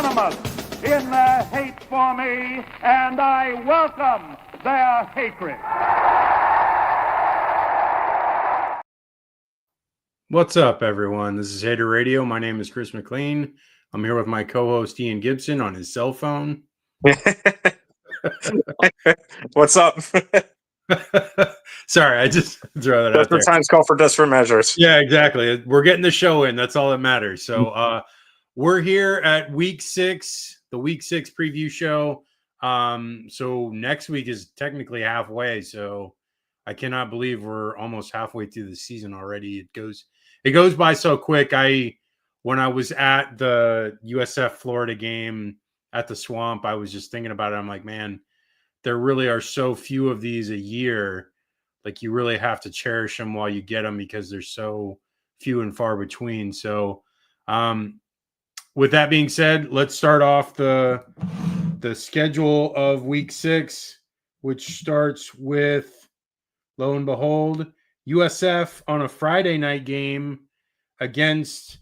unanimous in their hate for me, and I welcome their hatred. What's up, everyone? This is Hater Radio. My name is Chris McLean. I'm here with my co-host Ian Gibson on his cell phone. What's up? Sorry, I just throw that out there. Desperate times call for desperate measures. Yeah, exactly. We're getting the show in. That's all that matters. So we're here at week 6, the week 6 preview show. So next week is technically halfway. So I cannot believe we're almost halfway through the season already. It goes by so quick. When I was at the USF Florida game at the Swamp, I was just thinking about it. I'm like, man, there really are so few of these a year. Like, you really have to cherish them while you get them because they're so few and far between. So with that being said, let's start off the schedule of week 6, which starts with, lo and behold, USF on a Friday night game against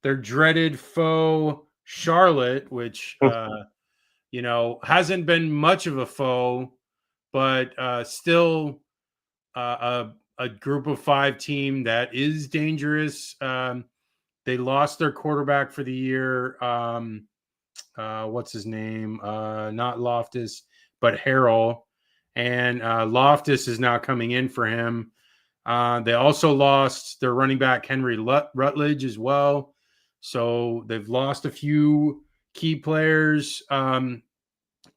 their dreaded foe, Charlotte, which, hasn't been much of a foe, but still a group of 5 team that is dangerous. They lost their quarterback for the year. What's his name? Not Loftus, but Harrell. And Loftus is now coming in for him. They also lost their running back, Henry Rutledge, as well. So they've lost a few key players in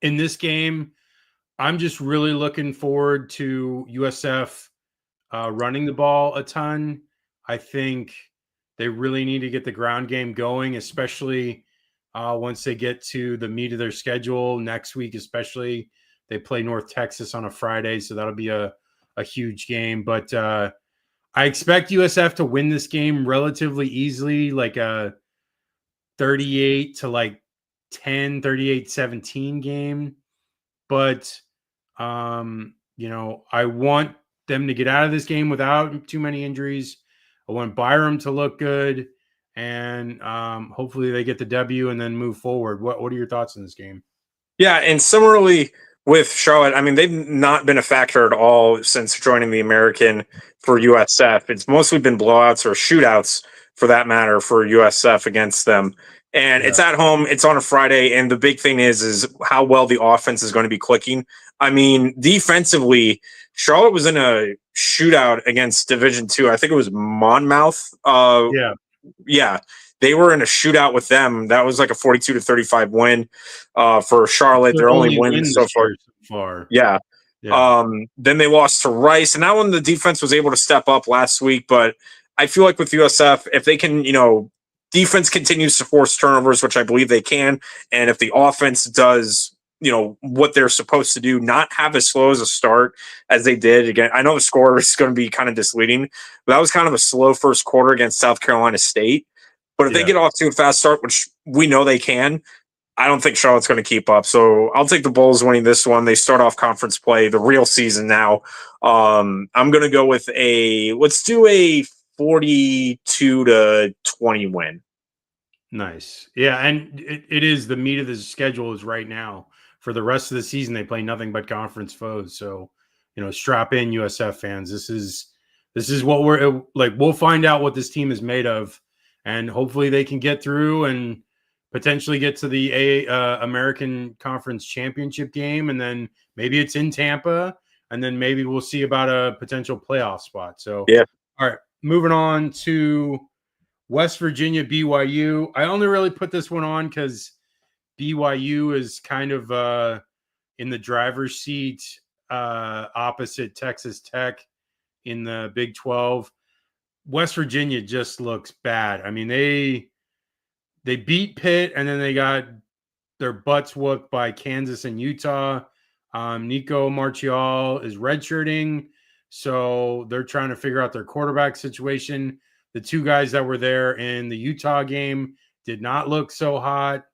this game. I'm just really looking forward to USF running the ball a ton. I think they really need to get the ground game going, especially once they get to the meat of their schedule next week, especially. They play North Texas on a Friday, so that'll be a huge game. But I expect USF to win this game relatively easily, like a 38 to like 10, 38-17 game. But, I want them to get out of this game without too many injuries. I want Byram to look good, and hopefully they get the W and then move forward. What are your thoughts on this game? Yeah, and similarly with Charlotte, I mean, they've not been a factor at all since joining the American for USF. It's mostly been blowouts or shootouts, for that matter, for USF against them. And It's at home, it's on a Friday, and the big thing is how well the offense is going to be clicking. I mean, defensively, Charlotte was in a shootout against Division II. I think it was Monmouth. Yeah. They were in a shootout with them. That was like a 42-35 win for Charlotte. Their only win so far. Yeah. Then they lost to Rice, and that one the defense was able to step up last week. But I feel like with USF, if they can, defense continues to force turnovers, which I believe they can, and if the offense does, what they're supposed to do, not have as slow as a start as they did. Again, I know the score is going to be kind of misleading, but that was kind of a slow first quarter against South Carolina State. But if they get off to a fast start, which we know they can, I don't think Charlotte's going to keep up. So I'll take the Bulls winning this one. They start off conference play, the real season now. I'm going to go with let's do a 42-20 win. Nice. Yeah, and it is the meat of the schedule is right now. For the rest of the season, they play nothing but conference foes. So, strap in, USF fans. This is what we're like. We'll find out what this team is made of, and hopefully they can get through and potentially get to the American Conference Championship game, and then maybe it's in Tampa, and then maybe we'll see about a potential playoff spot. So, yeah. All right, moving on to West Virginia, BYU. I only really put this one on because BYU is kind of in the driver's seat opposite Texas Tech in the Big 12. West Virginia just looks bad. I mean, they beat Pitt, and then they got their butts whooped by Kansas and Utah. Nico Martial is redshirting, so they're trying to figure out their quarterback situation. The 2 guys that were there in the Utah game did not look so hot.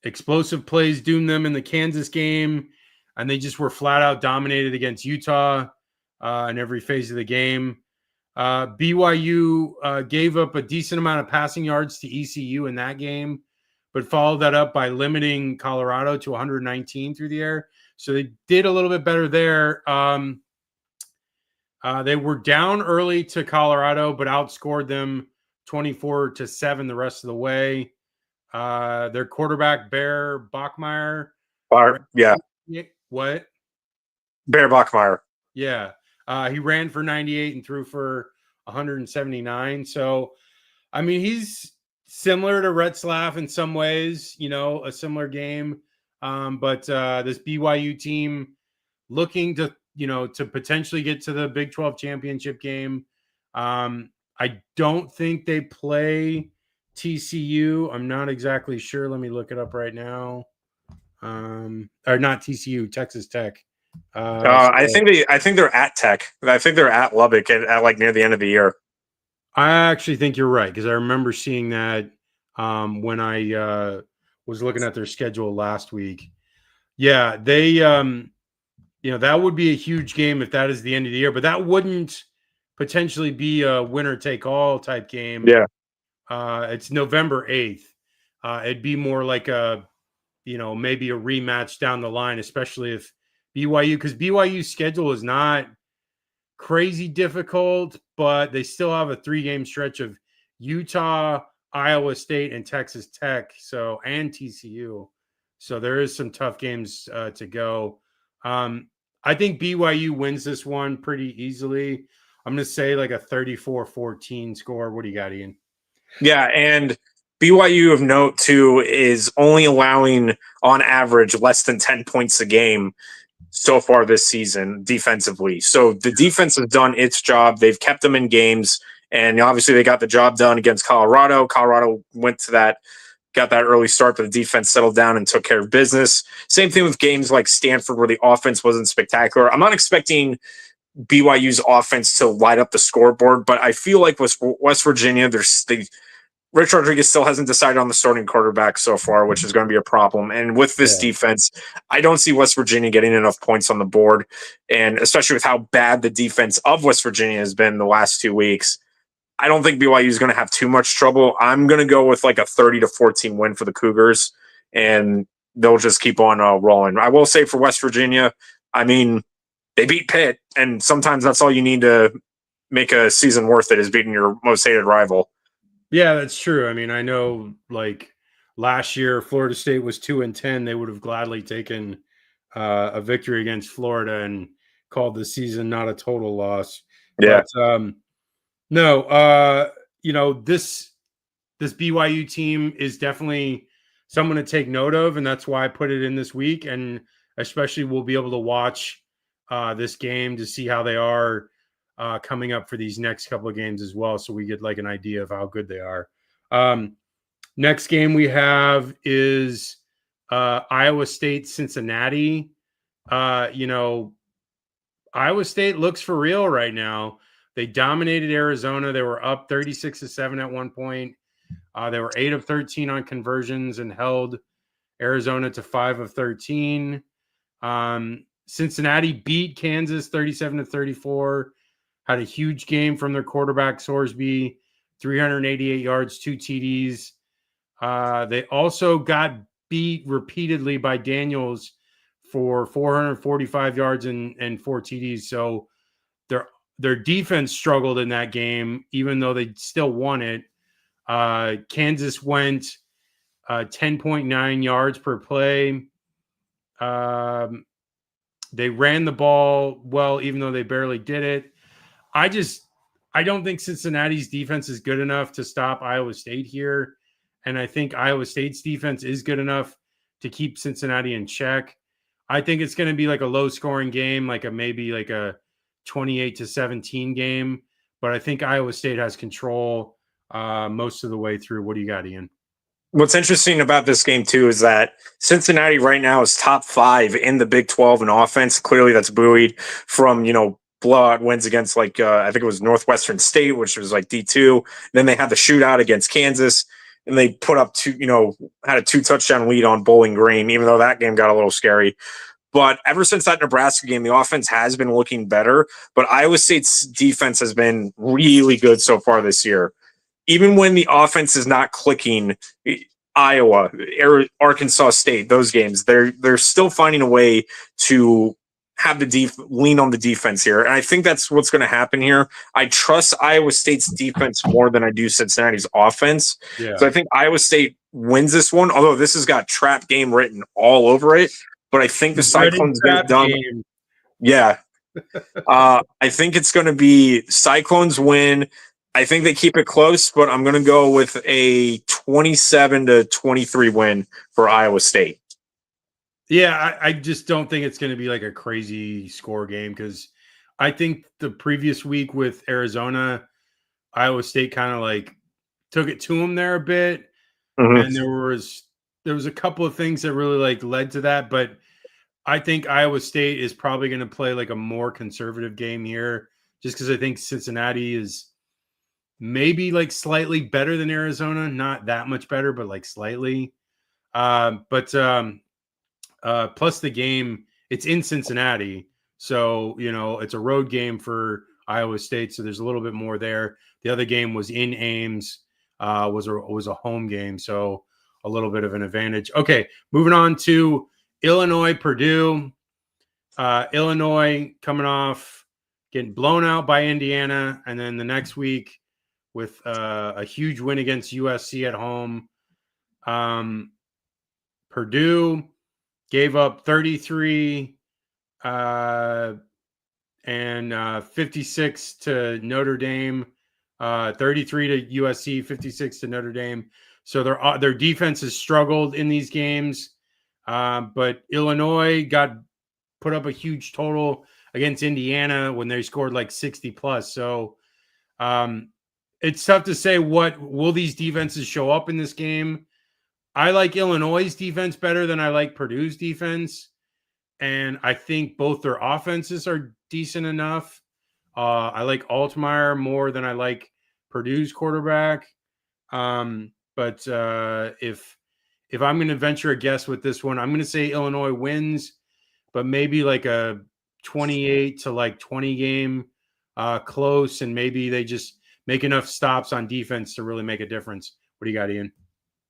Explosive plays doomed them in the Kansas game, and they just were flat out dominated against Utah in every phase of the game. BYU gave up a decent amount of passing yards to ECU in that game. but followed that up by limiting Colorado to 119 through the air. So they did a little bit better there. They were down early to Colorado, but outscored them 24-7 the rest of the way. Their quarterback, Bear Bachmeier. Yeah. What? Bear Bachmeier. Yeah. He ran for 98 and threw for 179. So, I mean, he's similar to Retzlaff in some ways, a similar game. But this BYU team looking to, to potentially get to the Big 12 championship game. I don't think they play TCU. I'm not exactly sure. Let me look it up right now. Or not TCU, Texas Tech. I think they're at Tech. I think they're at Lubbock at like near the end of the year. I actually think you're right, because I remember seeing that when I was looking at their schedule last week. Yeah, they that would be a huge game if that is the end of the year, but that wouldn't potentially be a winner take all type game. Yeah. It's November 8th. It'd be more like maybe a rematch down the line, especially if BYU, because BYU's schedule is not crazy difficult, but they still have a 3-game stretch of Utah, Iowa State, and Texas Tech, and TCU. So there is some tough games to go. I think BYU wins this one pretty easily. I'm going to say like a 34-14 score. What do you got, Ian? Yeah, and BYU of note, too, is only allowing, on average, less than 10 points a game so far this season defensively. So the defense has done its job. They've kept them in games, and obviously they got the job done against Colorado. Colorado got that early start, but the defense settled down and took care of business. Same thing with games like Stanford, where the offense wasn't spectacular. I'm not expecting BYU's offense to light up the scoreboard, but I feel like with West Virginia, Rich Rodriguez still hasn't decided on the starting quarterback so far, which is going to be a problem. And with this defense, I don't see West Virginia getting enough points on the board. And especially with how bad the defense of West Virginia has been the last 2 weeks, I don't think BYU is going to have too much trouble. I'm going to go with like a 30-14 win for the Cougars, and they'll just keep on rolling. I will say for West Virginia, I mean, they beat Pitt, and sometimes that's all you need to make a season worth it, is beating your most hated rival. Yeah, that's true. I mean, I know like last year, Florida State was 2-10. They would have gladly taken a victory against Florida and called the season not a total loss. Yeah. But, no, this BYU team is definitely someone to take note of, and that's why I put it in this week. And especially we'll be able to watch this game to see how they are coming up for these next couple of games as well, so we get like an idea of how good they are. Next game we have is Iowa State Cincinnati. Iowa State looks for real right now. They dominated Arizona. They were up 36-7 at one point. They were 8 of 13 on conversions and held Arizona to 5 of 13. Cincinnati beat Kansas 37-34. Had a huge game from their quarterback, Sorsby, 388 yards, 2 TDs. They also got beat repeatedly by Daniels for 445 yards and 4 TDs. So their defense struggled in that game, even though they still won it. Kansas went 10.9 yards per play. They ran the ball well, even though they barely did it. I don't think Cincinnati's defense is good enough to stop Iowa State here. And I think Iowa State's defense is good enough to keep Cincinnati in check. I think it's going to be like a low scoring game, maybe like a 28-17 game. But I think Iowa State has control most of the way through. What do you got, Ian? What's interesting about this game, too, is that Cincinnati right now is top 5 in the Big 12 in offense. Clearly, that's buoyed from, blowout wins against I think it was Northwestern State, which was like D2. Then they had the shootout against Kansas, and they put up had a 2-touchdown lead on Bowling Green, even though that game got a little scary. But ever since that Nebraska game, the offense has been looking better, but Iowa State's defense has been really good so far this year. Even when the offense is not clicking, Iowa, Arkansas State, those games, they're still finding a way to have the lean on the defense here. And I think that's what's going to happen here. I trust Iowa State's defense more than I do Cincinnati's offense. Yeah. So I think Iowa State wins this one, although this has got trap game written all over it. But I think the Cyclones get it done. Game. Yeah. I think it's going to be Cyclones win. I think they keep it close, but I'm going to go with a 27-23 win for Iowa State. Yeah, I just don't think it's going to be like a crazy score game because I think the previous week with Arizona, Iowa State kind of like took it to them there a bit, and there was a couple of things that really like led to that. But I think Iowa State is probably going to play like a more conservative game here, just because I think Cincinnati is maybe like slightly better than Arizona, not that much better, but like slightly. Plus the game, it's in Cincinnati. So, it's a road game for Iowa State. So there's a little bit more there. The other game was in Ames, was a home game. So a little bit of an advantage. Okay. Moving on to Illinois, Purdue. Illinois coming off getting blown out by Indiana. And then the next week with a huge win against USC at home. Purdue gave up 33 and 56 to Notre Dame, 33 to USC, 56 to Notre Dame. So their defense has struggled in these games, but Illinois put up a huge total against Indiana when they scored like 60 plus. So it's tough to say what will these defenses show up in this game. I like Illinois' defense better than I like Purdue's defense. And I think both their offenses are decent enough. I like Altmaier more than I like Purdue's quarterback. But if I'm going to venture a guess with this one, I'm going to say Illinois wins, but maybe like a 28 to like 20 game close. And maybe they just make enough stops on defense to really make a difference. What do you got, Ian?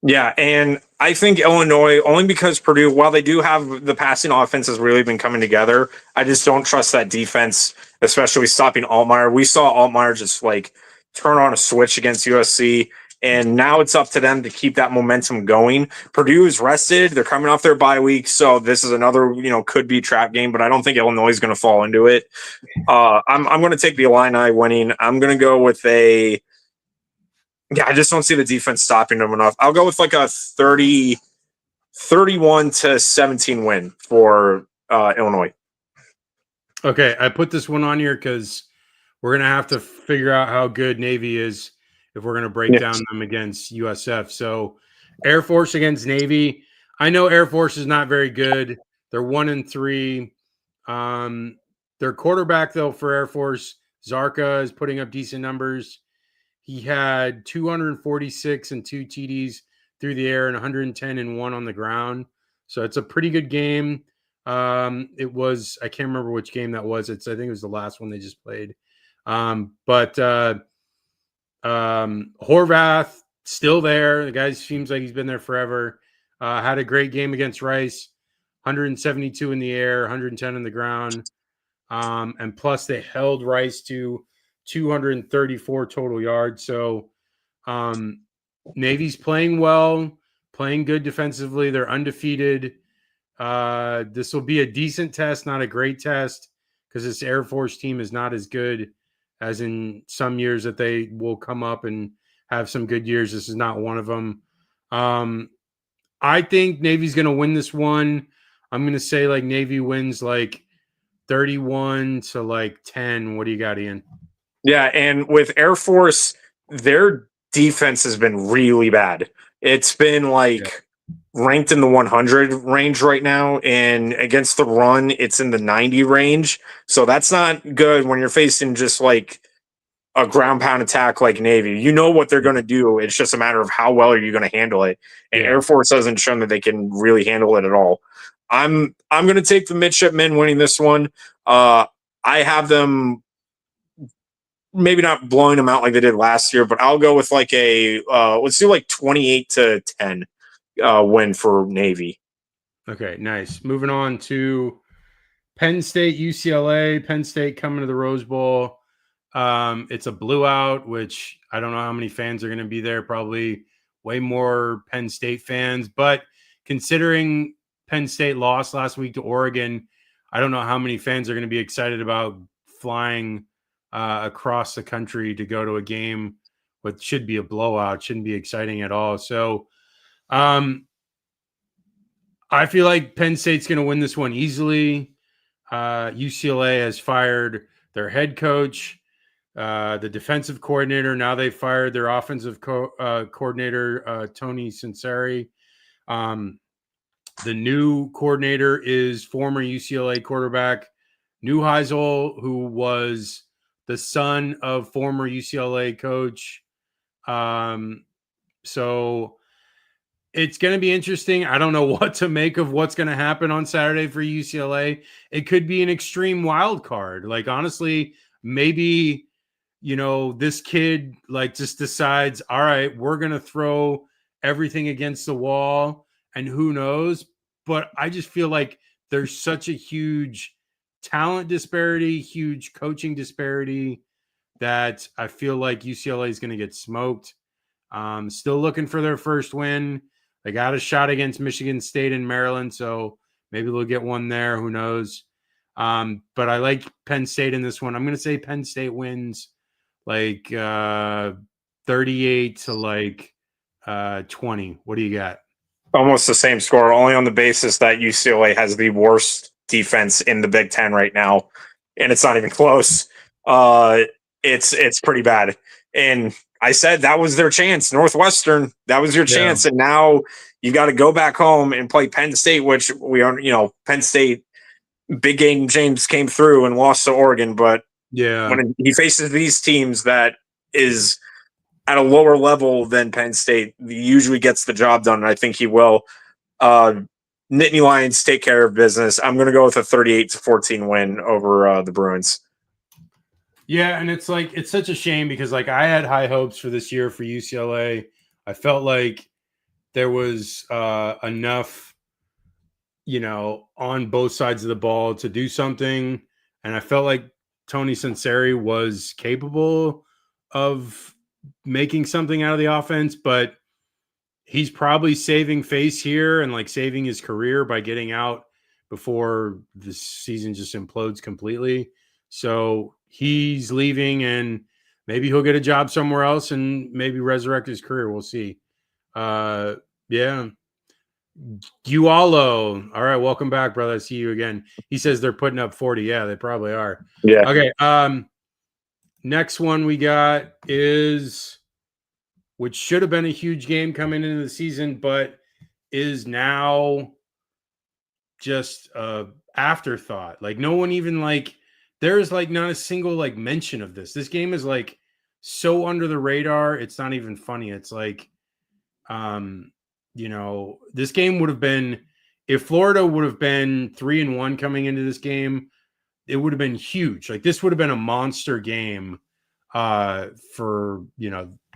Yeah, and I think Illinois, only because Purdue, while they do have the passing offense has really been coming together, I just don't trust that defense, especially stopping Altmaier. We saw Altmaier just like turn on a switch against USC, and now it's up to them to keep that momentum going. Purdue is rested. They're coming off their bye week, so this is another, could be trap game, but I don't think Illinois is going to fall into it. I'm going to take the Illini winning. I'm going to go with I just don't see the defense stopping them enough. I'll go with like a 31-17 win for Illinois. Okay, I put this one on here because we're going to have to figure out how good Navy is if we're going to break down them against USF. So Air Force against Navy. I know Air Force is not very good. They're 1-3. Their quarterback, though, for Air Force, Zarka, is putting up decent numbers. He had 246 and 2 TDs through the air and 110 and 1 on the ground. So it's a pretty good game. It was, I can't remember which game that was. I think it was the last one they just played. But Horvath still there. The guy seems like he's been there forever. Had a great game against Rice, 172 in the air, 110 on the ground. And plus they held Rice to 234 total yards. So Navy's playing well, playing good defensively. They're undefeated. This will be a decent test, not a great test, because this Air Force team is not as good as in some years that they will come up and have some good years. This is not one of them. I think Navy's going to win this one. I'm going to say like Navy wins like 31 to like 10. What do you got, Ian? Yeah, and with Air Force, their defense has been really bad. It's been ranked in the 100 range right now, and against the run, it's in the 90 range. So that's not good when you're facing just like a ground pound attack like Navy. You know what they're going to do. It's just a matter of how well are you going to handle it. And Air Force hasn't shown that they can really handle it at all. I'm going to take the midshipmen winning this one. I have them maybe not blowing them out like they did last year, but I'll go with like let's do like 28-10 win for Navy. Okay, nice. Moving on to Penn State, UCLA. Penn State coming to the Rose Bowl. It's a blowout, which I don't know how many fans are going to be there. Probably way more Penn State fans. But considering Penn State lost last week to Oregon, I don't know how many fans are going to be excited about flying across the country to go to a game what should be a blowout. Shouldn't be exciting at all. So I feel like Penn State's going to win this one easily. UCLA has fired their head coach, the defensive coordinator. Now they fired their offensive coordinator, Tony Sunseri. The new coordinator is former UCLA quarterback Neuheisel, who was the son of former UCLA coach. So it's going to be interesting. I don't know what to make of what's going to happen on Saturday for UCLA. It could be an extreme wild card. Like, honestly, maybe, this kid just decides, all right, we're going to throw everything against the wall, and who knows? But I just feel like there's such a huge talent disparity, huge coaching disparity, that I feel like UCLA is going to get smoked. Still looking for their first win. They got a shot against Michigan State and Maryland, so maybe they'll get one there. Who knows? But I like Penn State in this one. I'm going to say Penn State wins 38 to 20. What do you got? Almost the same score, only on the basis that UCLA has the worst defense in the Big Ten right now, and it's not even close. It's pretty bad. And I said that was their chance. Northwestern, that was your chance. And now you got to go back home and play Penn State, which we are, Penn State, big game James came through and lost to Oregon. But when he faces these teams that is at a lower level than Penn State, he usually gets the job done. And I think he will. Nittany Lions take care of business. I'm going to go with a 38-14 win over the Bruins. Yeah, and it's such a shame because I had high hopes for this year for UCLA. I felt like there was enough, on both sides of the ball to do something, and I felt like Tony Sunseri was capable of making something out of the offense, but he's probably saving face here and saving his career by getting out before the season just implodes completely. So he's leaving, and maybe he'll get a job somewhere else and maybe resurrect his career. We'll see. Yeah. Gualo. All right. Welcome back, brother. I see you again. He says they're putting up 40. Yeah, they probably are. Yeah. Okay. Next one we got is, which should have been a huge game coming into the season, but is now just afterthought. No one even there's not a single mention of this. This game is so under the radar. It's not even funny. It's this game would have been, if Florida would have been 3-1 coming into this game, it would have been huge. This would have been a monster game for,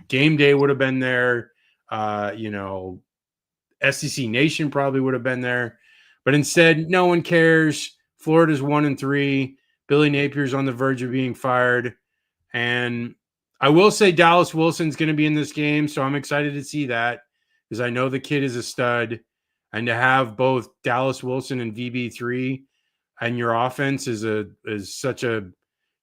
game day would have been there. SEC Nation probably would have been there, but instead no one cares. Florida's 1-3. Billy Napier's on the verge of being fired. And I will say Dallas Wilson's going to be in this game, so I'm excited to see that because I know the kid is a stud. And to have both Dallas Wilson and VB3 and your offense is such a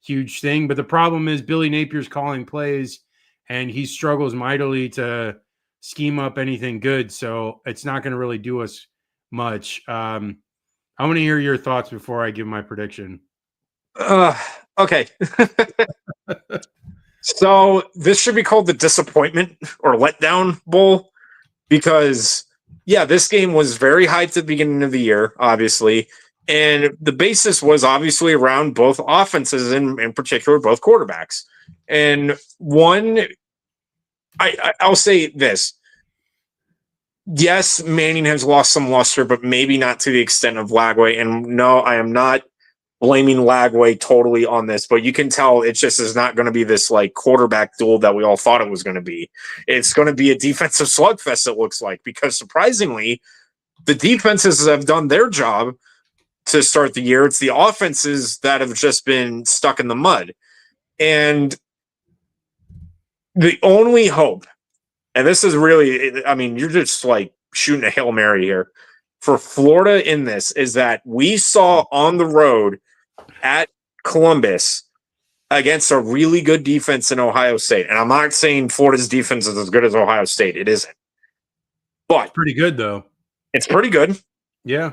huge thing. But the problem is Billy Napier's calling plays, and he struggles mightily to scheme up anything good. So it's not going to really do us much. I want to hear your thoughts before I give my prediction. Okay. So this should be called the disappointment or letdown bowl because, this game was very hyped at the beginning of the year, obviously. And the basis was obviously around both offenses, in particular, both quarterbacks. And I'll say this. Yes, Manning has lost some luster, but maybe not to the extent of Lagway. And no, I am not blaming Lagway totally on this, but you can tell it just is not going to be this like quarterback duel that we all thought it was going to be. It's going to be a defensive slugfest, it looks like, because surprisingly, the defenses have done their job to start the year. It's the offenses that have just been stuck in the mud. And the only hope, and this is really, I mean, you're just like shooting a Hail Mary here for Florida in this, is that we saw on the road at Columbus against a really good defense in Ohio State. And I'm not saying Florida's defense is as good as Ohio State. It isn't. But Pretty good, though. it's pretty good. Yeah.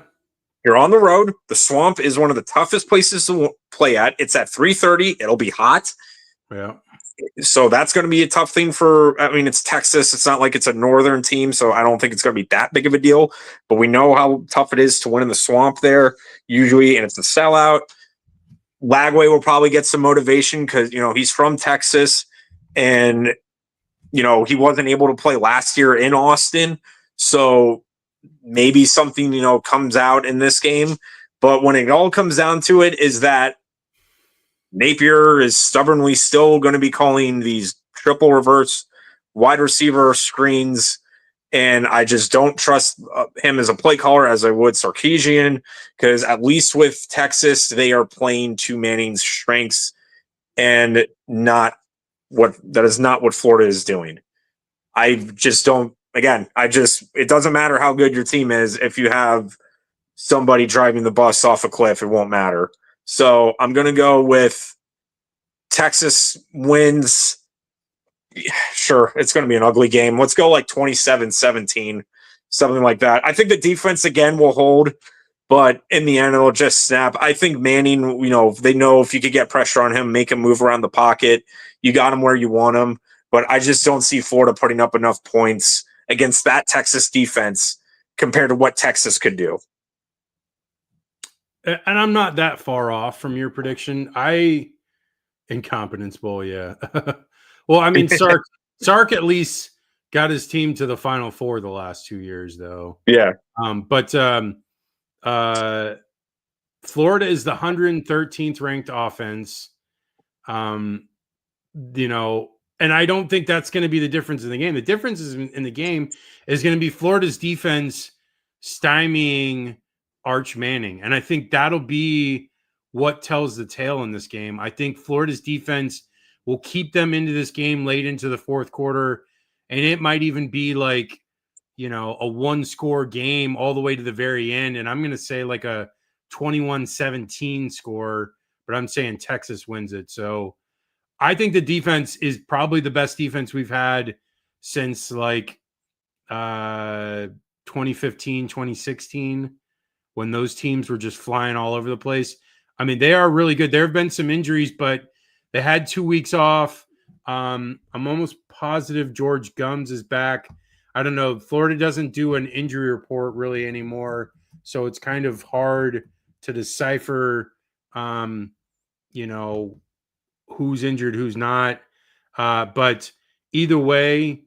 You're on the road. The Swamp is one of the toughest places to play at. It's at 3:30. It'll be hot. Yeah. So that's going to be a tough thing for, I mean, it's Texas. It's not like it's a northern team, so I don't think it's going to be that big of a deal. But we know how tough it is to win in the Swamp there, usually, and it's a sellout. Lagway will probably get some motivation because, you know, he's from Texas and, you know, he wasn't able to play last year in Austin. So maybe something, you know, comes out in this game. But when it all comes down to it is that Napier is stubbornly still going to be calling these triple reverse wide receiver screens. And I just don't trust him as a play caller as I would Sarkisian, because at least with Texas, they are playing to Manning's strengths and that is not what Florida is doing. I just don't, again, it doesn't matter how good your team is. If you have somebody driving the bus off a cliff, it won't matter. So I'm going to go with Texas wins. Sure, it's going to be an ugly game. Let's go like 27-17, something like that. I think the defense, again, will hold, but in the end, it'll just snap. I think Manning, you know, they know if you could get pressure on him, make him move around the pocket, you got him where you want him. But I just don't see Florida putting up enough points against that Texas defense compared to what Texas could do. And I'm not that far off from your prediction. Incompetence Bowl, yeah. Well, I mean, Sark at least got his team to the Final Four the last 2 years, though. Yeah. But Florida is the 113th ranked offense. You know, and I don't think that's going to be the difference in the game. The difference in the game is going to be Florida's defense stymieing Arch Manning. And I think that'll be what tells the tale in this game. I think Florida's defense will keep them into this game late into the fourth quarter. And it might even be like, you know, a one-score game all the way to the very end. And I'm going to say like a 21-17 score, but I'm saying Texas wins it. So I think the defense is probably the best defense we've had since like 2015, 2016, when those teams were just flying all over the place. I mean, they are really good. There have been some injuries, but they had 2 weeks off. I'm almost positive George Gums is back. I don't know. Florida doesn't do an injury report really anymore, so it's kind of hard to decipher, you know, who's injured, who's not. But either way,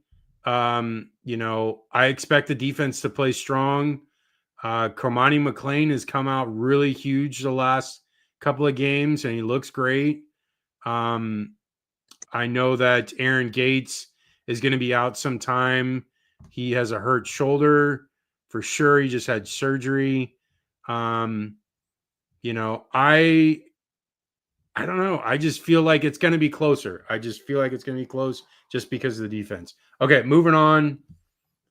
you know, I expect the defense to play strong. Cormani McClain has come out really huge the last couple of games, and he looks great. I know that Aaron Gates is going to be out sometime. He has a hurt shoulder for sure. He just had surgery. You know, I don't know. I just feel like it's going to be closer. I just feel like it's going to be close just because of the defense. Okay, moving on.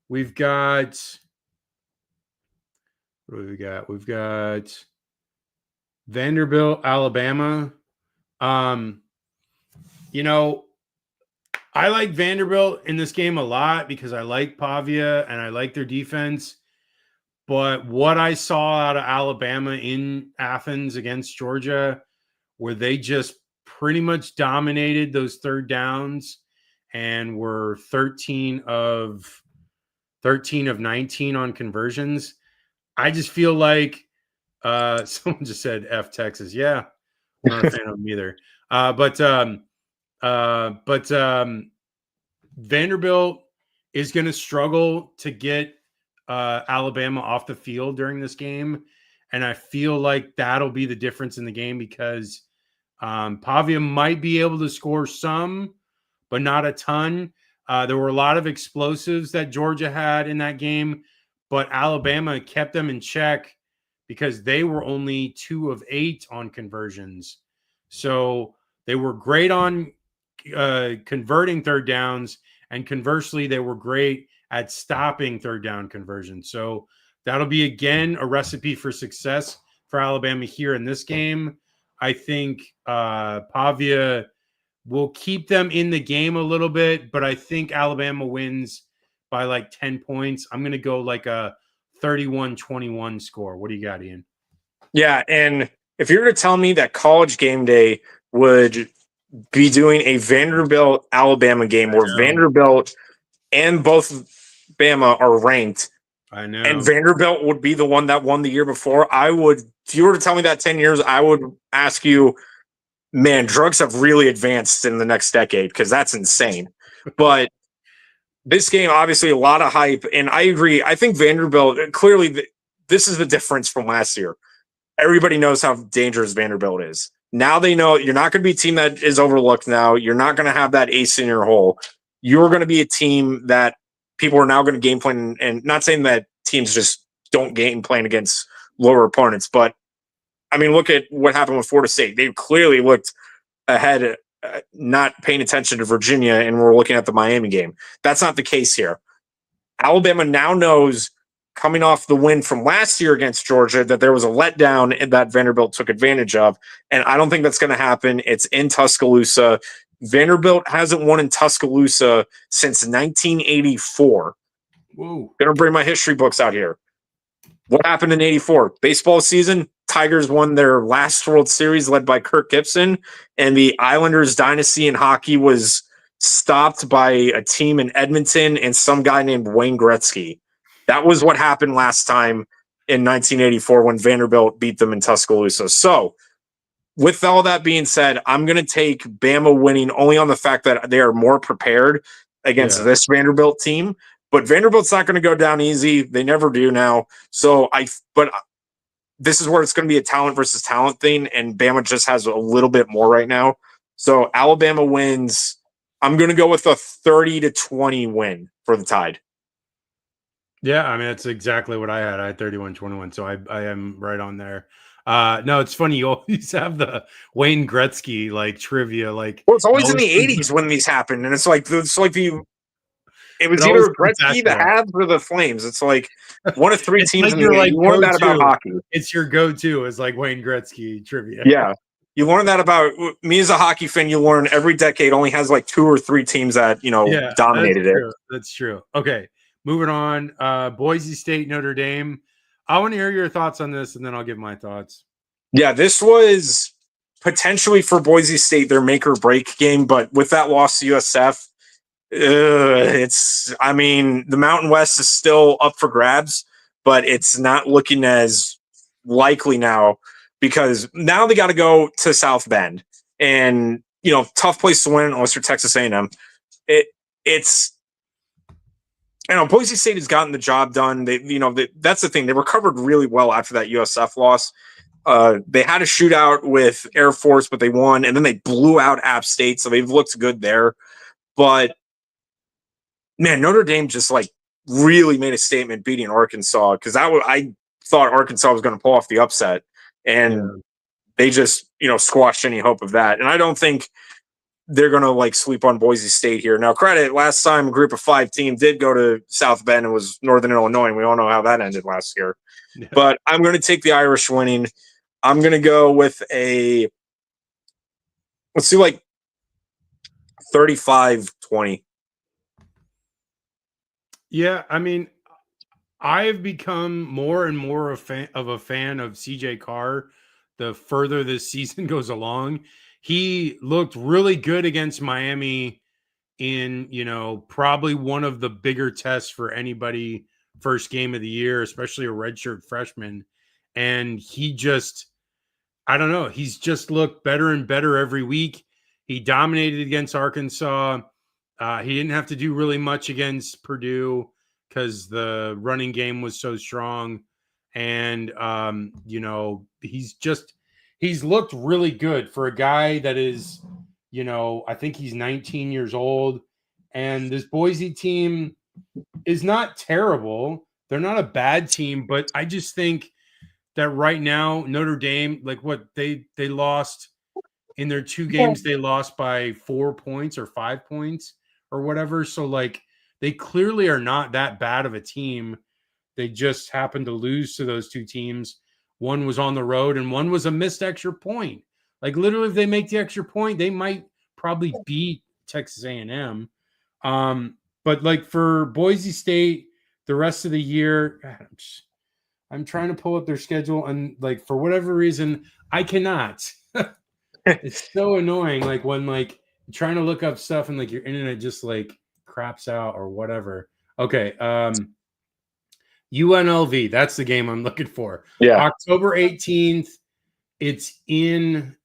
We've got what do we got? We've got Vanderbilt, Alabama. You know, I like Vanderbilt in this game a lot because I like Pavia and I like their defense. But what I saw out of Alabama in Athens against Georgia, where they just pretty much dominated those third downs and were 13 of 19 on conversions. I just feel like someone just said F Texas. Yeah, I'm not a fan of them either. But Vanderbilt is going to struggle to get Alabama off the field during this game. And I feel like that'll be the difference in the game because Pavia might be able to score some, but not a ton. There were a lot of explosives that Georgia had in that game, but Alabama kept them in check because they were only 2 of 8 on conversions. So they were great on converting third downs, and conversely, they were great at stopping third down conversions. So that'll be, again, a recipe for success for Alabama here in this game. I think Pavia will keep them in the game a little bit, but I think Alabama wins by like 10 points. I'm going to go like a 31-21 score. What do you got, Ian? Yeah, and if you were to tell me that College Game Day would be doing a Vanderbilt Alabama game where Vanderbilt and both Bama are ranked, I know, and Vanderbilt would be the one that won the year before, I would, if you were to tell me that 10 years, I would ask you, man, drugs have really advanced in the next decade because that's insane. But this game, obviously, a lot of hype, and I agree. I think Vanderbilt, clearly, this is the difference from last year. Everybody knows how dangerous Vanderbilt is. Now they know you're not going to be a team that is overlooked now. You're not going to have that ace in your hole. You're going to be a team that people are now going to game plan, and not saying that teams just don't game plan against lower opponents, but I mean, look at what happened with Florida State. They clearly looked ahead, not paying attention to Virginia, and we're looking at the Miami game. That's not the case here. Alabama now knows, coming off the win from last year against Georgia, that there was a letdown and that Vanderbilt took advantage of. And I don't think that's going to happen. It's in Tuscaloosa. Vanderbilt hasn't won in Tuscaloosa since 1984. Whoa. Going to bring my history books out here. What happened in 84? Baseball season, Tigers won their last World Series led by Kirk Gibson, and the Islanders dynasty in hockey was stopped by a team in Edmonton and some guy named Wayne Gretzky. That was what happened last time in 1984 when Vanderbilt beat them in Tuscaloosa. So, with all that being said, I'm going to take Bama winning only on the fact that they are more prepared against this Vanderbilt team. But Vanderbilt's not going to go down easy. They never do now. But this is where it's going to be a talent versus talent thing, and Bama just has a little bit more right now. So Alabama wins. I'm going to go with a 30-20 win for the Tide. Yeah, I mean, that's exactly what I had. I had 31-21, so I am right on there. No, it's funny. You always have the Wayne Gretzky like trivia. Like, well, it's always in the 80s when these happen, and it was either Gretzky, the Habs, or the Flames. It's like one of three teams in the league. You learn that about hockey. It's your go-to is like Wayne Gretzky trivia. Yeah. You learn that about me as a hockey fan. You learn every decade only has like 2 or 3 teams that, dominated it. That's true. Okay. Moving on. Boise State, Notre Dame. I want to hear your thoughts on this, and then I'll give my thoughts. Yeah, this was potentially for Boise State their make or break game, but with that loss to USF, the Mountain West is still up for grabs, but it's not looking as likely now because now they got to go to South Bend, and tough place to win unless you're Texas A&M. Boise State has gotten the job done. That's the thing. They recovered really well after that USF loss. They had a shootout with Air Force, but they won, and then they blew out App State, so they've looked good there. But man, Notre Dame just really made a statement beating Arkansas because I thought Arkansas was going to pull off the upset, and they just squashed any hope of that. And I don't think they're going to sleep on Boise State here. Now, credit, last time a group of 5 team did go to South Bend and was Northern Illinois, and we all know how that ended last year. Yeah. But I'm going to take the Irish winning. I'm going to go with let's do 35-20. Yeah, I mean, I've become more and more a fan of CJ Carr the further this season goes along. He looked really good against Miami in, probably one of the bigger tests for anybody first game of the year, especially a redshirt freshman. And he just, I don't know, he's just looked better and better every week. He dominated against Arkansas. He didn't have to do really much against Purdue because the running game was so strong. and he's looked really good for a guy that is, I think he's 19 years old, and this Boise team is not terrible. They're not a bad team, but I just think that right now Notre Dame, like what they lost in their 2 games, they lost by 4 points or 5 points or whatever. So like they clearly are not that bad of a team. They just happened to lose to those 2 teams. One was on the road and one was a missed extra point. Like literally, if they make the extra point, they might probably beat Texas A&M. But like for Boise State, the rest of the year, God, I'm trying to pull up their schedule, and like for whatever reason, I cannot. It's so annoying. Like when like you're trying to look up stuff and like your internet just like craps out or whatever. Okay. UNLV, that's the game I'm looking for. Yeah. October 18th. It's in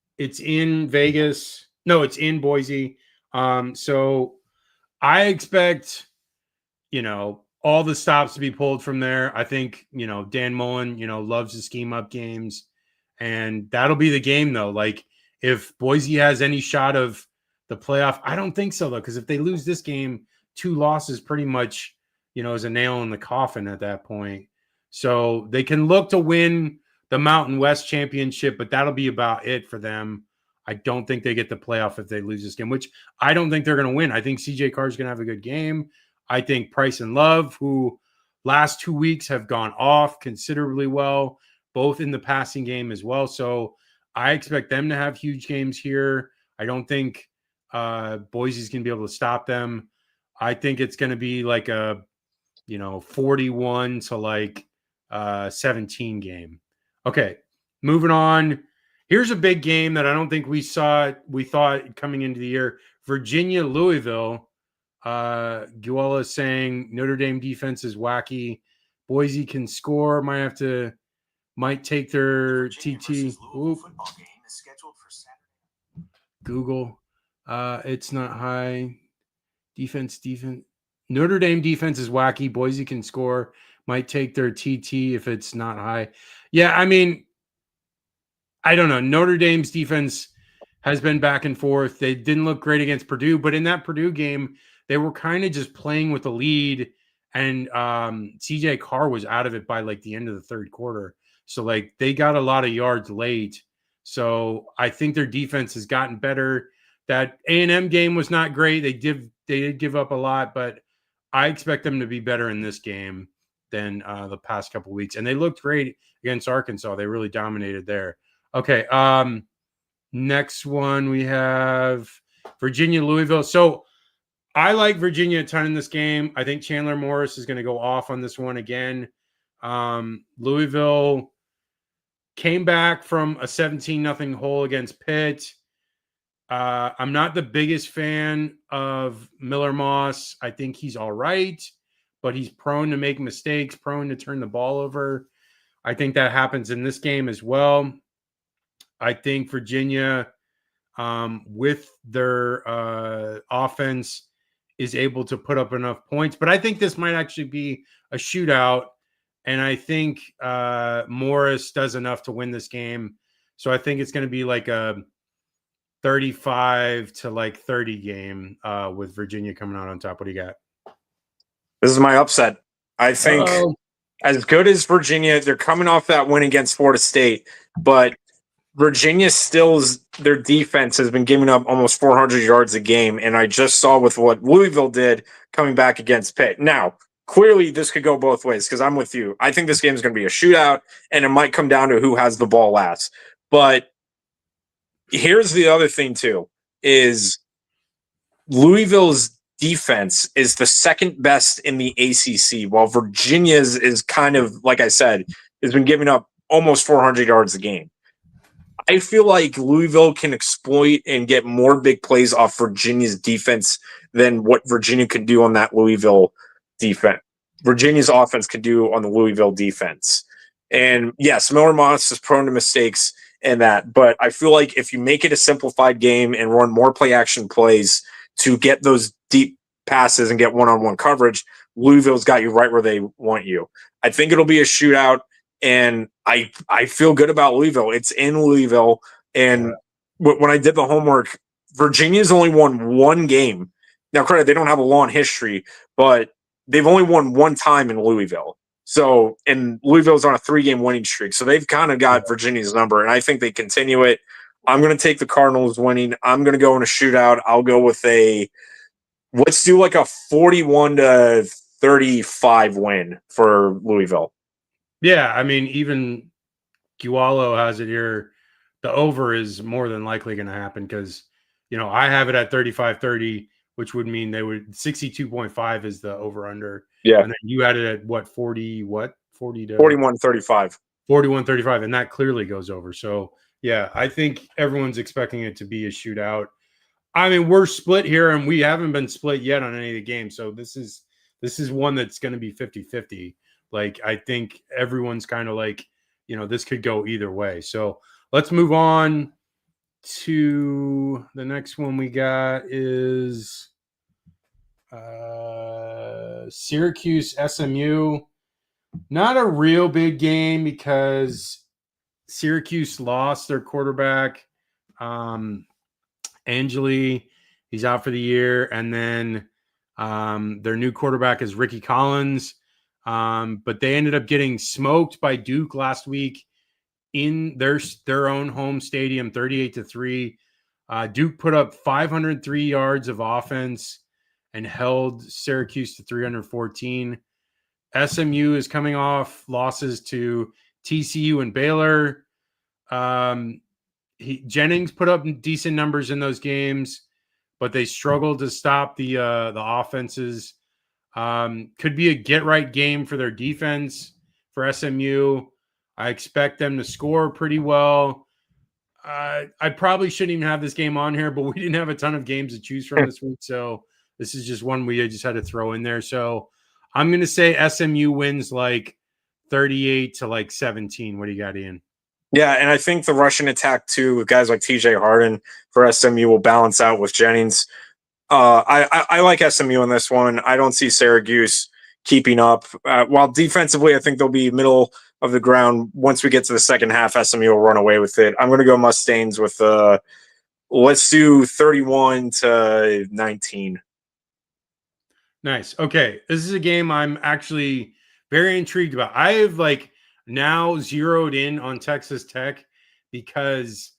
Vegas. No, it's in Boise. So I expect, all the stops to be pulled from there. I think, Dan Mullen, loves to scheme up games, and that'll be the game though. Like if Boise has any shot of the playoff, I don't think so though, because if they lose this game, 2 losses pretty much, is a nail in the coffin at that point. So they can look to win the Mountain West Championship, but that'll be about it for them. I don't think they get the playoff if they lose this game, which I don't think they're going to win. I think CJ Carr's going to have a good game. I think Price and Love, who last 2 weeks have gone off considerably well, both in the passing game as well. So I expect them to have huge games here. I don't think Boise's going to be able to stop them. I think it's going to be like a 41 to like 17 game. Okay, moving on. Here's a big game that I don't think we thought coming into the year. Virginia, Louisville. Guella is saying Notre Dame defense is wacky. Boise can score. Might take their TT. Google. It's not high. Defense. Notre Dame defense is wacky. Boise can score. Might take their TT if it's not high. Yeah, I mean, I don't know. Notre Dame's defense has been back and forth. They didn't look great against Purdue, but in that Purdue game, they were kind of just playing with the lead, and CJ Carr was out of it by like the end of the third quarter. So like they got a lot of yards late. So I think their defense has gotten better. That A&M game was not great. They did give up a lot, but I expect them to be better in this game than the past couple of weeks. And they looked great against Arkansas. They really dominated there. Okay. Next one we have Virginia, Louisville. So I like Virginia a ton in this game. I think Chandler Morris is going to go off on this one again. Louisville came back from a 17-0 hole against Pitt. I'm not the biggest fan of Miller Moss. I think he's all right, but he's prone to make mistakes, prone to turn the ball over. I think that happens in this game as well. I think Virginia, with their offense, is able to put up enough points. But I think this might actually be a shootout, and I think Morris does enough to win this game. So I think it's going to be like a 35 to like 30 game with Virginia coming out on top. What do you got? This is my upset. I think as good as Virginia, they're coming off that win against Florida State, but Virginia their defense has been giving up almost 400 yards a game, and I just saw with what Louisville did coming back against Pitt. Now, clearly this could go both ways because I'm with you. I think this game is going to be a shootout, and it might come down to who has the ball last. But here's the other thing, too, is Louisville's defense is the second best in the ACC, while Virginia's is kind of, like I said, has been giving up almost 400 yards a game. I feel like Louisville can exploit and get more big plays off Virginia's defense than what Virginia could do on that Louisville defense. Virginia's offense could do on the Louisville defense. And yes, Miller Moss is prone to mistakes and that, but I feel like if you make it a simplified game and run more play action plays to get those deep passes and get one-on-one coverage, Louisville's got you right where they want you. I think it'll be a shootout. and I feel good about Louisville. It's in Louisville, and when I did the homework, Virginia's only won one game. Now, credit, they don't have a long history, but they've only won one time in Louisville. So, and Louisville's on a 3-game winning streak, so they've kind of got Virginia's number, and I think they continue it. I'm going to take the Cardinals winning. I'm going to go in a shootout. I'll go with let's do like a 41-35 win for Louisville. Yeah, I mean, even Gualo has it here. The over is more than likely going to happen because, I have it at 35-30, which would mean they would 62.5 is the over under. Yeah. And then you had it at what, 40 to 41-35. 41-35, and that clearly goes over. So, yeah, I think everyone's expecting it to be a shootout. I mean, we're split here, and we haven't been split yet on any of the games. So this is one that's going to be 50-50. Like, I think everyone's kind of like, this could go either way. So let's move on to the next one we got is Syracuse SMU. Not a real big game because Syracuse lost their quarterback, Angeli. He's out for the year. And then their new quarterback is Ricky Collins. But they ended up getting smoked by Duke last week in their own home stadium, 38-3. Duke put up 503 yards of offense and held Syracuse to 314. SMU is coming off losses to TCU and Baylor. Jennings put up decent numbers in those games, but they struggled to stop the offenses. Could be a get-right game for their defense for SMU. I expect them to score pretty well. I probably shouldn't even have this game on here, but we didn't have a ton of games to choose from this week, so this is just one we just had to throw in there. So I'm going to say SMU wins like 38-17. What do you got, Ian? Yeah, and I think the Russian attack, too, with guys like TJ Harden for SMU will balance out with Jennings. I like SMU in this one. I don't see Syracuse keeping up. While defensively, I think they'll be middle of the ground. Once we get to the second half, SMU will run away with it. I'm going to go Mustangs with let's do 31-19. Nice. Okay, this is a game I'm actually very intrigued about. I have now zeroed in on Texas Tech because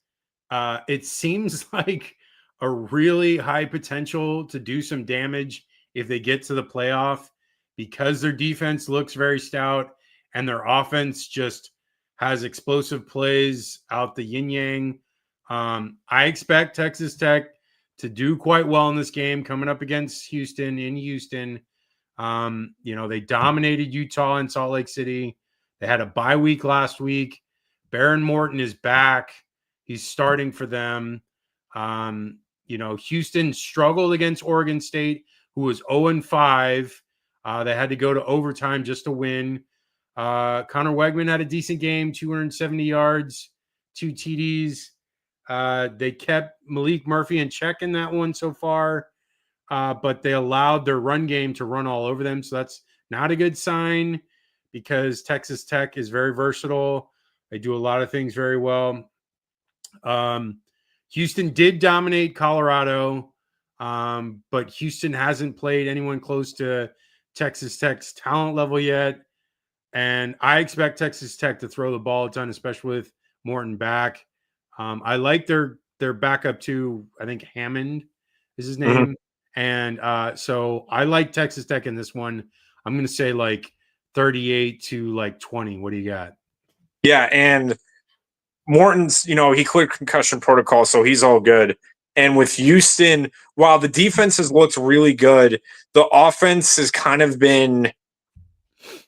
it seems like a really high potential to do some damage if they get to the playoff because their defense looks very stout and their offense just has explosive plays out the yin-yang. I expect Texas Tech to do quite well in this game coming up against Houston in Houston. They dominated Utah in Salt Lake City. They had a bye week last week. Baron Morton is back. He's starting for them. Houston struggled against Oregon State, who was 0-5. They had to go to overtime just to win. Connor Wegman had a decent game, 270 yards, 2 TDs. They kept Malik Murphy in check in that one so far, but they allowed their run game to run all over them. So that's not a good sign because Texas Tech is very versatile. They do a lot of things very well. Houston did dominate Colorado, but Houston hasn't played anyone close to Texas Tech's talent level yet. And I expect Texas Tech to throw the ball a ton, especially with Morton back. I like their backup too. I think Hammond is his name. And so I like Texas Tech in this one. I'm going to say 38-20. What do you got? Yeah, and Morton's, he cleared concussion protocol, so he's all good. And with Houston, while the defense has looked really good, the offense has kind of been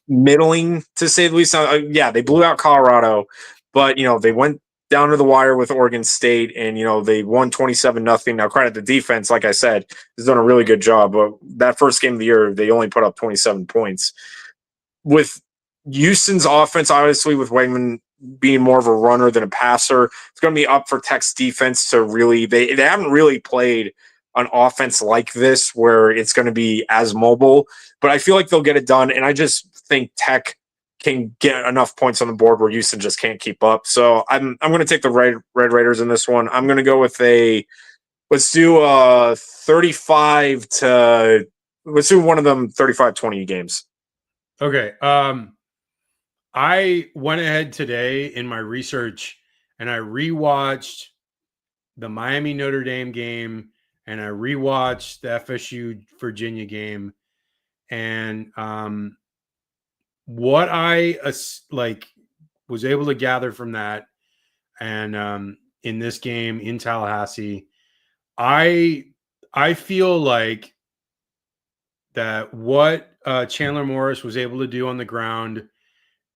middling, to say the least. Yeah, they blew out Colorado, but, they went down to the wire with Oregon State, and, they won 27-0. Now, credit the defense, like I said, has done a really good job. But that first game of the year, they only put up 27 points. With Houston's offense, obviously, with Wegman being more of a runner than a passer, it's going to be up for Tech's defense to really – they haven't really played an offense like this where it's going to be as mobile. But I feel like they'll get it done, and I just think Tech can get enough points on the board where Houston just can't keep up. So I'm going to take the Red Raiders in this one. I'm going to go with let's do 35 to let's do one of them 35-20 games. Okay. I went ahead today in my research and I rewatched the Miami Notre Dame game and I rewatched the FSU Virginia game. And what I was able to gather from that and in this game in Tallahassee, I feel like that what Chandler Morris was able to do on the ground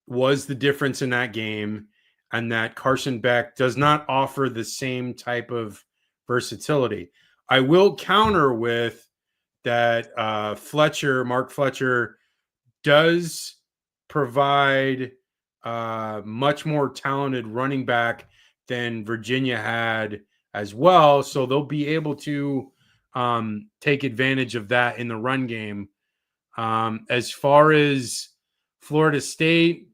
was the difference in that game, and that Carson Beck does not offer the same type of versatility. I will counter with that Mark Fletcher does provide much more talented running back than Virginia had as well. So they'll be able to take advantage of that in the run game. As far as Florida State,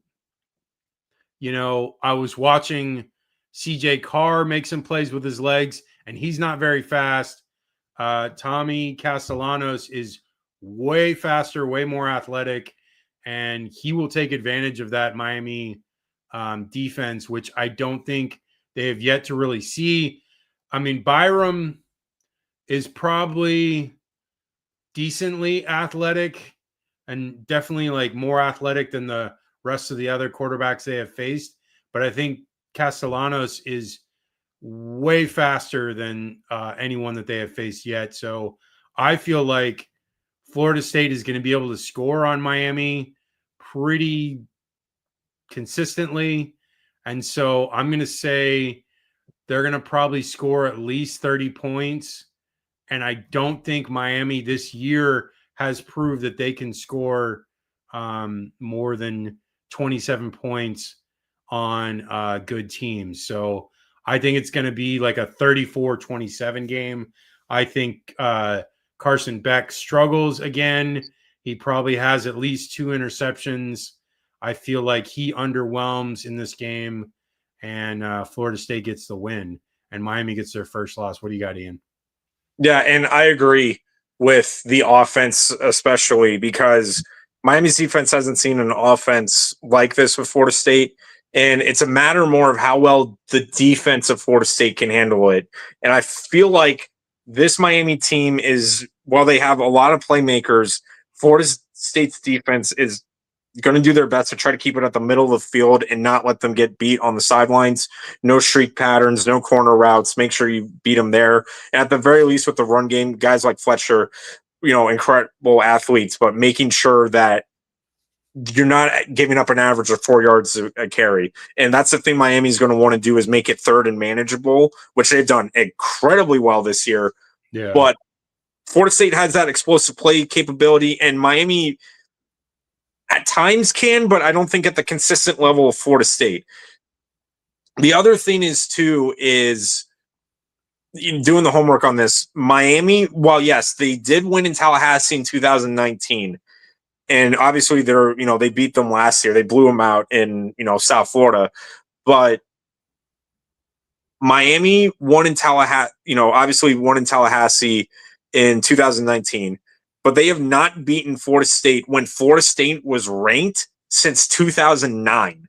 I was watching CJ Carr make some plays with his legs, and he's not very fast. Tommy Castellanos is way faster, way more athletic, and he will take advantage of that Miami defense, which I don't think they have yet to really see. I mean, Byram is probably decently athletic and definitely more athletic than the rest of the other quarterbacks they have faced. But I think Castellanos is way faster than anyone that they have faced yet. So I feel like Florida State is going to be able to score on Miami pretty consistently. And so I'm going to say they're going to probably score at least 30 points. And I don't think Miami this year has proved that they can score more than 27 points on good teams. So I think it's going to be like a 34-27 game. I think Carson Beck struggles again. He probably has at least 2 interceptions. I feel like he underwhelms in this game, and Florida State gets the win, and Miami gets their first loss. What do you got, Ian? Yeah, and I agree with the offense, especially because Miami's defense hasn't seen an offense like this with Florida State. And it's a matter more of how well the defense of Florida State can handle it. And I feel like this Miami team is, while they have a lot of playmakers, Florida State's defense is going to do their best to try to keep it at the middle of the field and not let them get beat on the sidelines. No streak patterns, no corner routes. Make sure you beat them there. And at the very least with the run game, guys like Fletcher, incredible athletes, but making sure that you're not giving up an average of 4 yards a carry. And that's the thing Miami's going to want to do, is make it third and manageable, which they've done incredibly well this year. Yeah. But Florida State has that explosive play capability, and Miami at times can, but I don't think at the consistent level of Florida State. The other thing is doing the homework on this. Miami, while yes, they did win in Tallahassee in 2019, and obviously they beat them last year. They blew them out in, South Florida, but Miami won in Tallahassee, obviously won in Tallahassee in 2019, but they have not beaten Florida State when Florida State was ranked since 2009.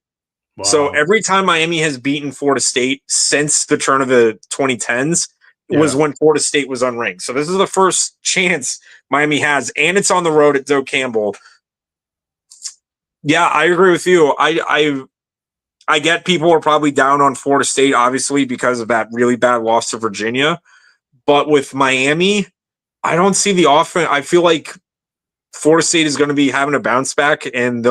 Wow. So every time Miami has beaten Florida State since the turn of the 2010s was when Florida State was unranked. So this is the first chance Miami has, and it's on the road at Doak Campbell. Yeah, I agree with you. I get people are probably down on Florida State, obviously, because of that really bad loss to Virginia. But with Miami, I don't see the offense. I feel like Florida State is going to be having a bounce back, and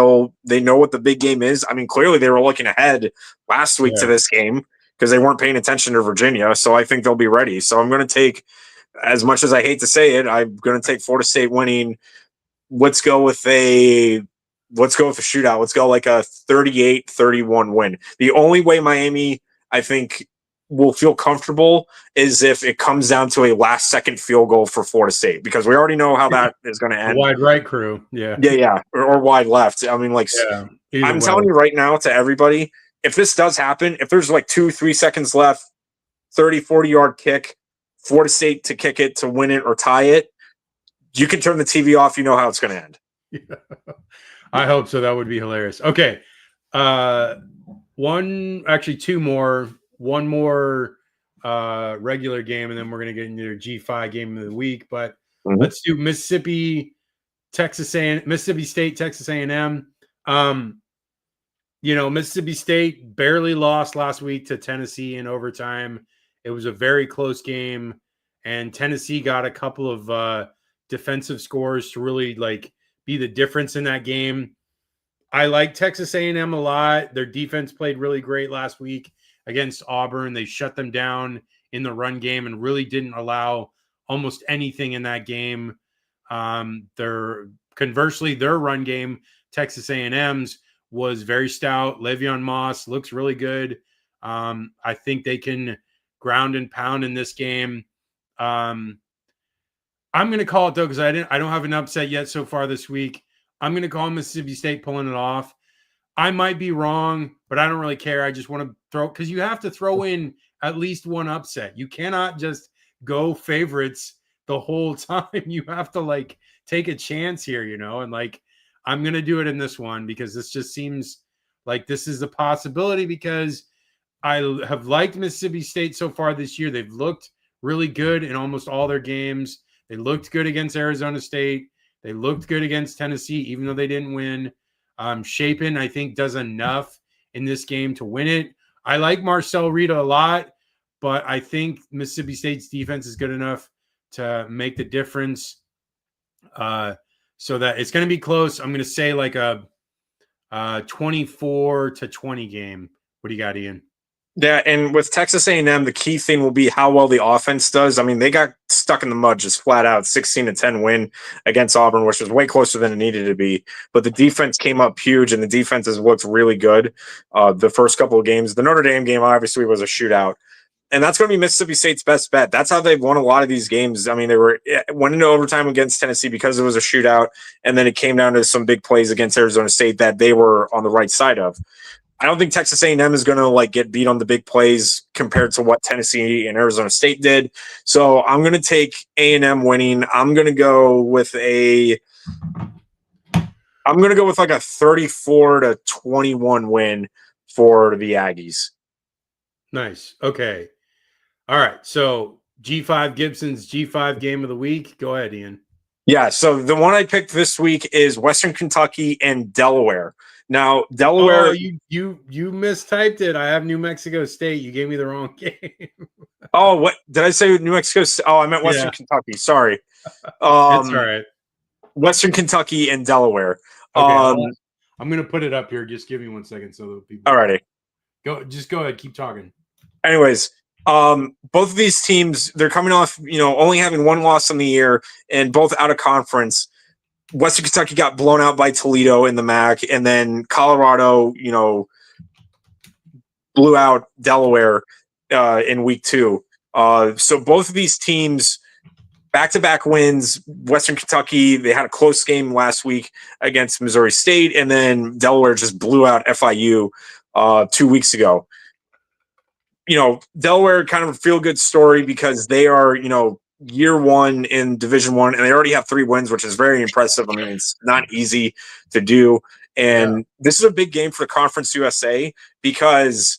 they know what the big game is. I mean, clearly they were looking ahead last week to this game because they weren't paying attention to Virginia. So I think they'll be ready. So I'm going to take, as much as I hate to say it, I'm going to take Florida State winning. Let's go with a shootout. Let's go like a 38-31 win. The only way Miami, I think, will feel comfortable is if it comes down to a last-second field goal for Florida State, because we already know how that is going to end. Wide right crew, yeah, or wide left. I mean, like, I'm telling you right now to everybody, if this does happen, if there's like 2-3 seconds left, 30-40 yard kick, Florida State to kick it to win it or tie it, you can turn the TV off. You know how it's going to end. Yeah. I hope so. That would be hilarious. Okay. Two more. One more regular game, and then we're going to get into their G5 game of the week. But let's do Mississippi State, Texas A&M. Mississippi State barely lost last week to Tennessee in overtime. It was a very close game, and Tennessee got a couple of defensive scores to really be the difference in that game. I like Texas A&M a lot. Their defense played really great last week against Auburn. They shut them down in the run game and really didn't allow almost anything in that game. Conversely, their run game, Texas A&M's, was very stout. Le'Veon Moss looks really good. I think they can ground and pound in this game. I'm going to call it, though, because I don't have an upset yet so far this week. I'm going to call Mississippi State pulling it off. I might be wrong, but I don't really care. I just want to throw, because you have to throw in at least one upset. You cannot just go favorites the whole time. You have to take a chance here, and I'm going to do it in this one because this just seems like this is a possibility, because I have liked Mississippi State so far this year. They've looked really good in almost all their games. They looked good against Arizona State. They looked good against Tennessee, even though they didn't win. Shapen, I think, does enough in this game to win it. I like Marcel Rita a lot, but I think Mississippi State's defense is good enough to make the difference. So that it's going to be close. I'm going to say a 24-20 game. What do you got, Ian? Yeah, and with Texas A&M, the key thing will be how well the offense does. I mean, they got stuck in the mud just flat out, 16-10 win against Auburn, which was way closer than it needed to be. But the defense came up huge, and the defense has looked really good the first couple of games. The Notre Dame game obviously was a shootout, and that's going to be Mississippi State's best bet. That's how they've won a lot of these games. I mean, they went into overtime against Tennessee because it was a shootout, and then it came down to some big plays against Arizona State that they were on the right side of. I don't think Texas A&M is going to get beat on the big plays compared to what Tennessee and Arizona State did. So I'm going to take A&M winning. I'm going to go with a 34-21 win for the Aggies. Nice. Okay. All right. So G5 Gibson's G5 game of the week. Go ahead, Ian. Yeah. So the one I picked this week is Western Kentucky and Delaware. Now, Delaware. Oh, you mistyped it. I have New Mexico State. You gave me the wrong game. Oh, what did I say? New Mexico State? Oh, I meant Western Kentucky. Sorry. That's all right. Western Kentucky and Delaware. Okay, I'm going to put it up here. Just give me 1 second so that people. Alrighty. Go ahead. Keep talking. Anyways, both of these teams, they're coming off, only having one loss in the year and both out of conference. Western Kentucky got blown out by Toledo in the MAC, and then Colorado, blew out Delaware in week 2. So both of these teams, back-to-back wins. Western Kentucky, they had a close game last week against Missouri State, and then Delaware just blew out FIU 2 weeks ago. Delaware kind of a feel-good story because they are, year one in Division I, and they already have 3 wins, which is very impressive. I mean, it's not easy to do. And This is a big game for the Conference USA because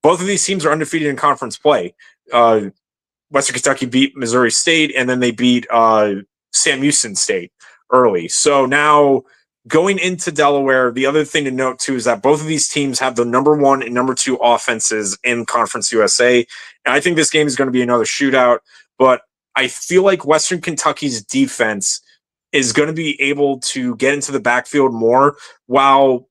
both of these teams are undefeated in conference play. Western Kentucky beat Missouri State, and then they beat Sam Houston State early. So now going into Delaware, the other thing to note, too, is that both of these teams have the number 1 and number 2 offenses in Conference USA. And I think this game is going to be another shootout, but I feel like Western Kentucky's defense is going to be able to get into the backfield more, while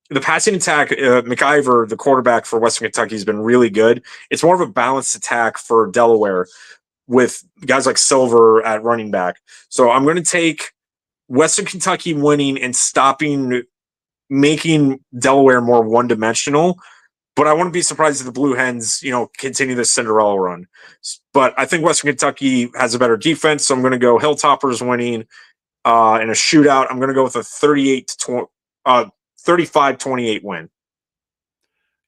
the passing attack, McIver, the quarterback for Western Kentucky, has been really good. It's more of a balanced attack for Delaware with guys like Silver at running back. So I'm going to take Western Kentucky winning and making Delaware more one-dimensional. but I wouldn't be surprised if the Blue Hens, continue this Cinderella run. But I think Western Kentucky has a better defense, so I'm going to go Hilltoppers winning in a shootout. I'm going to go with a 35-28 win.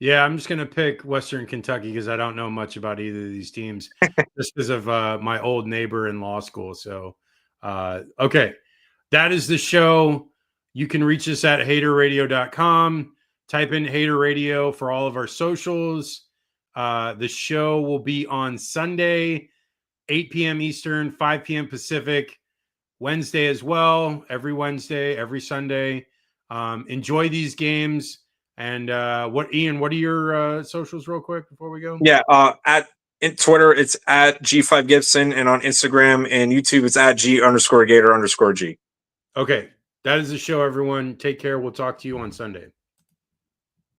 Yeah, I'm just going to pick Western Kentucky because I don't know much about either of these teams just because of my old neighbor in law school. So, okay, that is the show. You can reach us at haterradio.com. Type in Hater Radio for all of our socials. The show will be on Sunday, 8 p.m. Eastern, 5 p.m. Pacific, Wednesday as well, every Wednesday, every Sunday. Enjoy these games. And Ian, what are your socials real quick before we go? Yeah, in Twitter, it's at G5 Gibson, and on Instagram and YouTube, it's at G_Gator_G. Okay, that is the show, everyone. Take care. We'll talk to you on Sunday.